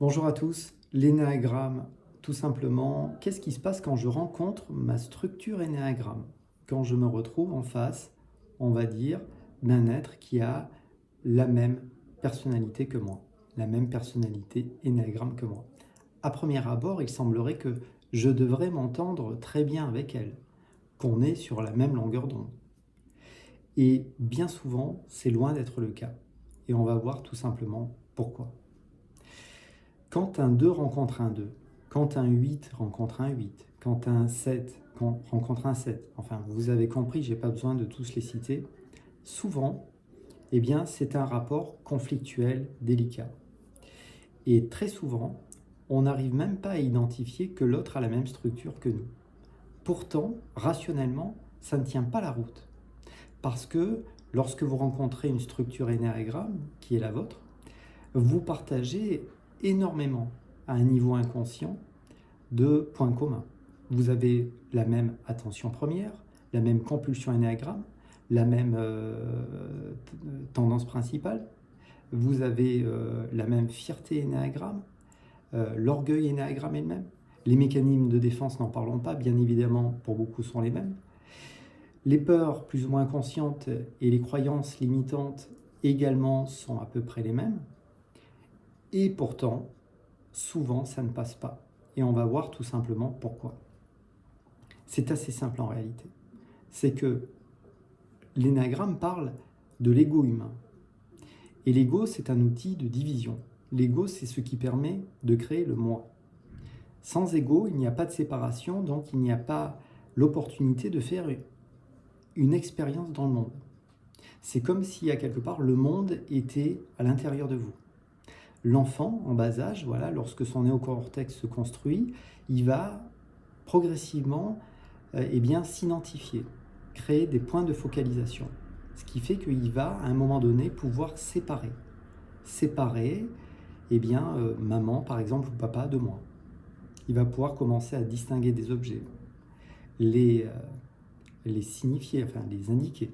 Bonjour à tous, l'énéagramme, tout simplement, qu'est-ce qui se passe quand je rencontre ma structure énéagramme? Quand je me retrouve en face, on va dire, d'un être qui a la même personnalité que moi, la même personnalité énéagramme que moi. À premier abord, il semblerait que je devrais m'entendre très bien avec elle, qu'on est sur la même longueur d'onde. Et bien souvent, c'est loin d'être le cas. Et on va voir tout simplement pourquoi. Quand un 2 rencontre un 2, quand un 8 rencontre un 8, quand un 7 rencontre un 7, enfin vous avez compris, je n'ai pas besoin de tous les citer, souvent, eh bien, c'est un rapport conflictuel délicat. Et très souvent, on n'arrive même pas à identifier que l'autre a la même structure que nous. Pourtant, rationnellement, ça ne tient pas la route. Parce que lorsque vous rencontrez une structure énéagramme, qui est la vôtre, vous partagez énormément à un niveau inconscient de points communs. Vous avez la même attention première, la même compulsion énéagramme, la même tendance principale, vous avez la même fierté énéagramme, l'orgueil énéagramme est le même, les mécanismes de défense, n'en parlons pas, bien évidemment, pour beaucoup sont les mêmes. Les peurs plus ou moins conscientes et les croyances limitantes également sont à peu près les mêmes. Et pourtant, souvent, ça ne passe pas. Et on va voir tout simplement pourquoi. C'est assez simple en réalité. C'est que l'énagramme parle de l'ego humain. Et l'ego, c'est un outil de division. L'ego, c'est ce qui permet de créer le moi. Sans ego, il n'y a pas de séparation, donc il n'y a pas l'opportunité de faire une expérience dans le monde. C'est comme si, à quelque part, le monde était à l'intérieur de vous. L'enfant, en bas âge, voilà, lorsque son néocortex se construit, il va progressivement s'identifier, créer des points de focalisation. Ce qui fait qu'il va, à un moment donné, pouvoir séparer. Séparer, maman, par exemple, ou papa de moi. Il va pouvoir commencer à distinguer des objets, les signifier, enfin les indiquer.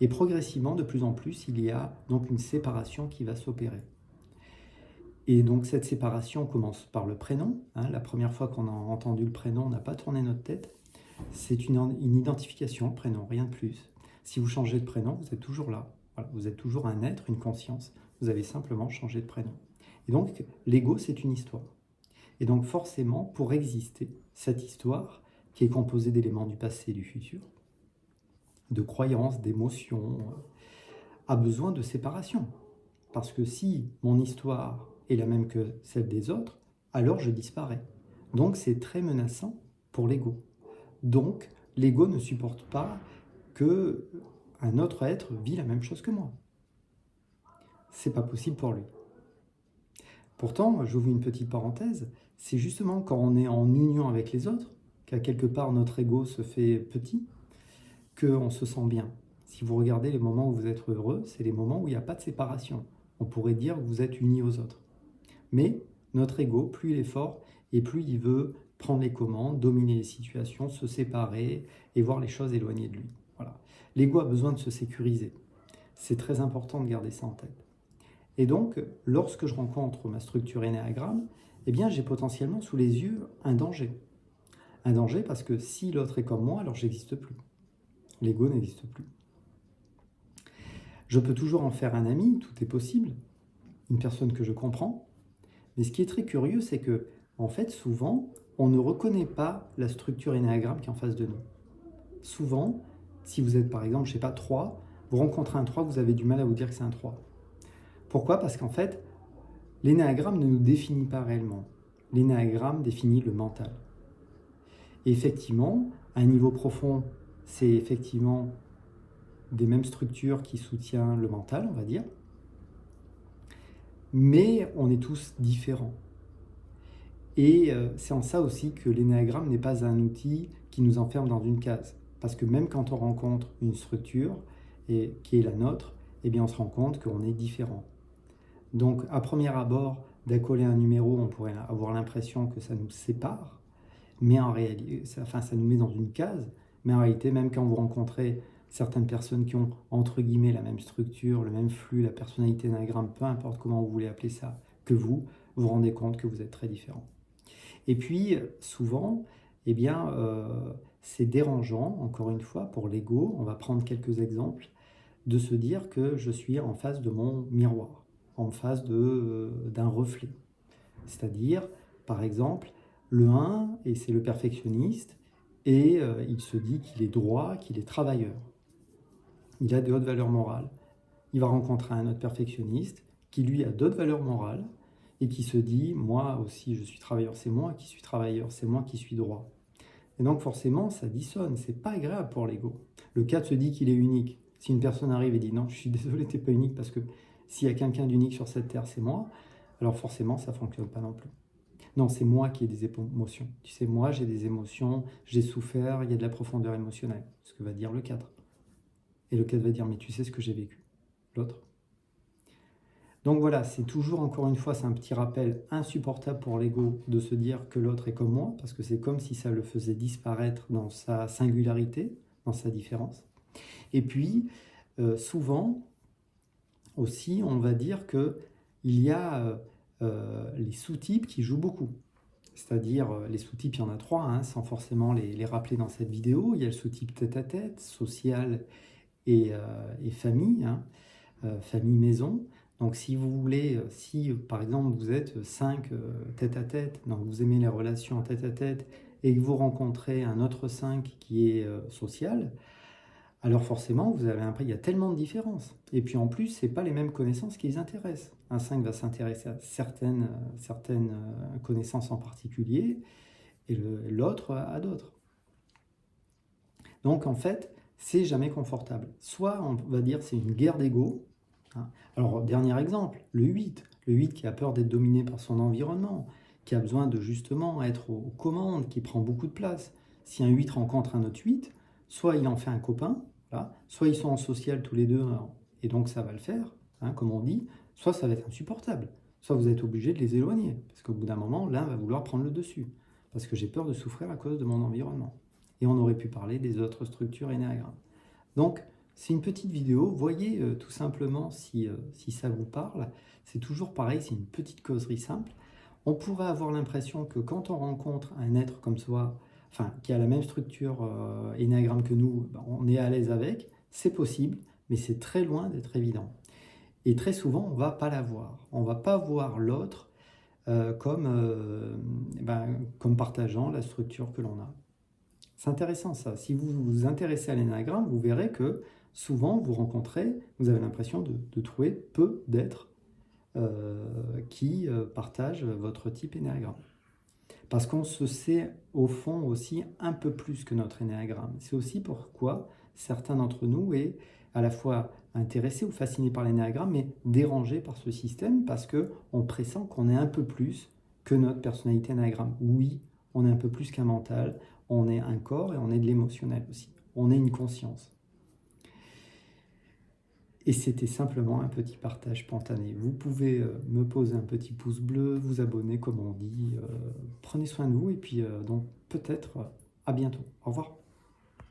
Et progressivement, de plus en plus, il y a donc une séparation qui va s'opérer. Et donc cette séparation commence par le prénom. La première fois qu'on a entendu le prénom, on n'a pas tourné notre tête. C'est une identification, le prénom, rien de plus. Si vous changez de prénom, vous êtes toujours là. Voilà, vous êtes toujours un être, une conscience. Vous avez simplement changé de prénom. Et donc, l'ego, c'est une histoire. Et donc, forcément, pour exister, cette histoire, qui est composée d'éléments du passé et du futur, de croyances, d'émotions, a besoin de séparation. Parce que si mon histoire est la même que celle des autres, alors je disparais. Donc, c'est très menaçant pour l'ego. Donc, l'ego ne supporte pas que un autre être vit la même chose que moi. C'est pas possible pour lui. Pourtant, j'ouvre une petite parenthèse, c'est justement quand on est en union avec les autres, qu'à quelque part notre ego se fait petit, qu'on se sent bien. Si vous regardez les moments où vous êtes heureux, c'est les moments où il n'y a pas de séparation. On pourrait dire que vous êtes unis aux autres. Mais notre ego, plus il est fort, et plus il veut prendre les commandes, dominer les situations, se séparer et voir les choses éloignées de lui. Voilà. L'ego a besoin de se sécuriser. C'est très important de garder ça en tête. Et donc, lorsque je rencontre ma structure énéagramme, j'ai potentiellement sous les yeux un danger. Un danger parce que si l'autre est comme moi, alors j'existe plus. L'ego n'existe plus. Je peux toujours en faire un ami, tout est possible, une personne que je comprends. Mais ce qui est très curieux, c'est que, en fait, souvent, on ne reconnaît pas la structure énéagramme qui est en face de nous. Souvent, si vous êtes par exemple, je ne sais pas, 3, vous rencontrez un 3, vous avez du mal à vous dire que c'est un 3. Pourquoi? Parce qu'en fait, l'énéagramme ne nous définit pas réellement. L'énéagramme définit le mental. Et effectivement, à un niveau profond, c'est effectivement des mêmes structures qui soutiennent le mental, on va dire. Mais on est tous différents. Et c'est en ça aussi que l'énéagramme n'est pas un outil qui nous enferme dans une case. Parce que même quand on rencontre une structure qui est la nôtre, on se rend compte qu'on est différent. Donc à premier abord, d'accoler un numéro, on pourrait avoir l'impression que ça nous sépare, mais en réalité, ça nous met dans une case. Mais en réalité, même quand vous rencontrez certaines personnes qui ont, entre guillemets, la même structure, le même flux, la personnalité énéagramme, peu importe comment vous voulez appeler ça, que vous vous vous rendez compte que vous êtes très différent. Et puis, souvent, eh bien, c'est dérangeant, encore une fois, pour l'ego, on va prendre quelques exemples, de se dire que je suis en face de mon miroir, en face d'un reflet. C'est-à-dire, par exemple, le 1, et c'est le perfectionniste, et il se dit qu'il est droit, qu'il est travailleur. Il a de hautes valeurs morales. Il va rencontrer un autre perfectionniste qui, lui, a d'autres valeurs morales et qui se dit, moi aussi, je suis travailleur, c'est moi qui suis travailleur, c'est moi qui suis droit. Et donc, forcément, ça dissonne, c'est pas agréable pour l'ego. Le 4 se dit qu'il est unique. Si une personne arrive et dit, non, je suis désolé, t'es pas unique, parce que s'il y a quelqu'un d'unique sur cette terre, c'est moi, alors forcément, ça fonctionne pas non plus. Non, c'est moi qui ai des émotions. Tu sais, moi, j'ai des émotions, j'ai souffert, il y a de la profondeur émotionnelle. Ce que va dire le 4. Et le 4 va dire, mais tu sais ce que j'ai vécu. L'autre. Donc voilà, c'est toujours, encore une fois, c'est un petit rappel insupportable pour l'ego de se dire que l'autre est comme moi, parce que c'est comme si ça le faisait disparaître dans sa singularité, dans sa différence. Et puis, souvent, aussi, on va dire qu'il y a les sous-types qui jouent beaucoup. C'est-à-dire, les sous-types, il y en a 3, hein, sans forcément les rappeler dans cette vidéo. Il y a le sous-type tête-à-tête, social et famille, hein, famille-maison. Donc si vous voulez, si par exemple vous êtes 5 tête-à-tête, donc vous aimez les relations en tête-à-tête, et que vous rencontrez un autre 5 qui est social, alors forcément, vous avez il y a tellement de différences. Et puis en plus, ce n'est pas les mêmes connaissances qui les intéressent. Un 5 va s'intéresser à certaines connaissances en particulier, et l'autre à d'autres. Donc en fait, c'est jamais confortable. Soit on va dire c'est une guerre d'ego. Hein. Alors dernier exemple, le 8. Le 8 qui a peur d'être dominé par son environnement, qui a besoin de justement être aux commandes, qui prend beaucoup de place. Si un 8 rencontre un autre 8, soit il en fait un copain, là, soit ils sont en social tous les deux, et donc ça va le faire, hein, comme on dit, soit ça va être insupportable. Soit vous êtes obligé de les éloigner, parce qu'au bout d'un moment, l'un va vouloir prendre le dessus, parce que j'ai peur de souffrir à cause de mon environnement. Et on aurait pu parler des autres structures énéagrammes. Donc, c'est une petite vidéo. Voyez tout simplement si ça vous parle. C'est toujours pareil, c'est une petite causerie simple. On pourrait avoir l'impression que quand on rencontre un être comme soi, enfin, qui a la même structure énéagramme que nous, ben, on est à l'aise avec. C'est possible, mais c'est très loin d'être évident. Et très souvent, on ne va pas la voir. On ne va pas voir l'autre comme partageant la structure que l'on a. C'est intéressant ça. Si vous vous intéressez à l'énéagramme, vous verrez que souvent vous rencontrez, vous avez l'impression de trouver peu d'êtres qui partagent votre type énéagramme. Parce qu'on se sait au fond aussi un peu plus que notre énéagramme. C'est aussi pourquoi certains d'entre nous est à la fois intéressés ou fascinés par l'énéagramme, mais dérangés par ce système parce qu'on pressent qu'on est un peu plus que notre personnalité énéagramme. Oui, on est un peu plus qu'un mental, on est un corps et on est de l'émotionnel aussi. On est une conscience. Et c'était simplement un petit partage spontané. Vous pouvez me poser un petit pouce bleu, vous abonner comme on dit. Prenez soin de vous et puis donc peut-être à bientôt. Au revoir.